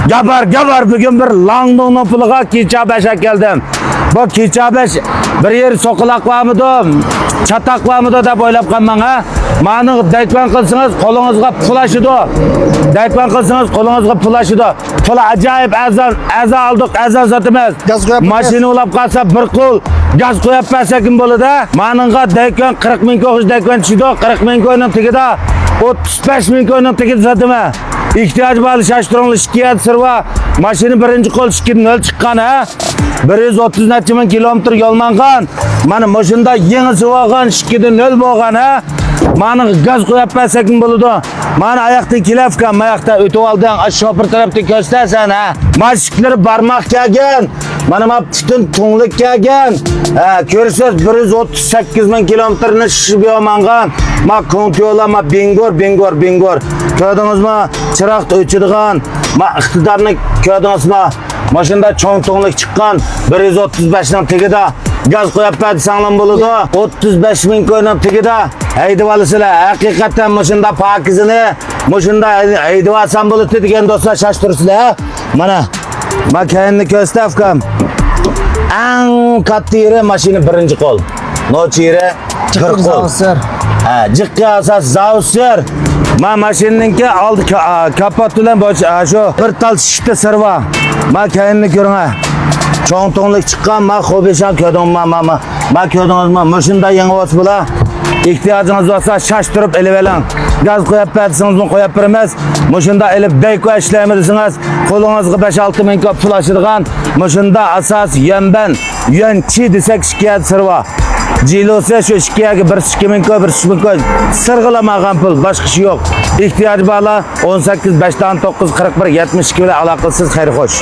Gabar bugün bir Langdon'un puluğa kecha 5 keldim. Bu kecha 5 bir yer soqilaq varmıdı, çatak varmıdı deb o'ylab qolmang ha. Mani daytman qilsangiz qo'lingizga pul ashidi. Daytman qilsangiz qo'lingizga pul ashidi. Pul ajoyib azal oldik, azal sotamiz. Mashina ulab qolsa bir qo'l gaz qo'yib bersa kim bo'ladi? Maninga daytman 40 ming ko'qish daytman tushidi, 40 ming ko'yning tigida 35 ming ko'yning tigida sotaman. İhtiyaç bağlı şaştırınlı şikayet sırva. Maşını birinci kol şikayet nöl çıkan ha. 130 neçimin kilometre yolmangan. Mani maşında yeni sıvağın şikayeti nöl boğan ha. Mani gaz koyup versekin buludu. Mani ayakta kilafkan, ayakta ötü aldığın aşağı bir tarafta göstersen ha. Maşıkları barmak gelgen. Mani ma bütün tunluk gelgen. Görürsünüz 138 bin kilometrini şişip yomangan. Ma kontrola ma bingor. Gördünüz mü? Çırak öçüdüğün. Ma iktidarını gördünüz mü? Maşında çoğun tunluk çıkan 135'den tigide. Gaz koyup verdi sağlam buludu. 35 bin koyunun tigide. Eydivalısıyla hakikaten maşında pakizini. Maşında eydivalsan bulutu diyen dostlar şaştırısıyla. Mana. Ma kendini köstefkam. En katı yeri maşını birinci kol. Noç yeri 40 kol. Cıkkı asas zavsır. Ma maşinninki aldı kapattılan şu bir tal şişte sırva. Ma kendini görün ha. Çoğun tonluk çıkan ma hobeşan ködün ma ködünüz ma maşında yeni olsa bula. İhtiyacınız olsa şaştırıp elivelen. Gaz koyup verdirsiniz mi koyup vermez. Maşında elip beyko işlemirsiniz. Kolunuzga 5-6 min köp pul aşırgan. Maşında asas yönçi desek şikayet sırva. Cilosa şu şikayeti 1-2 min köp, 1-3 min köp. Sırgılamagan pul, başka şey yok. İhtiyacı bağlı 18 5'ten 9 41 72 ile alakasız hayır hoş.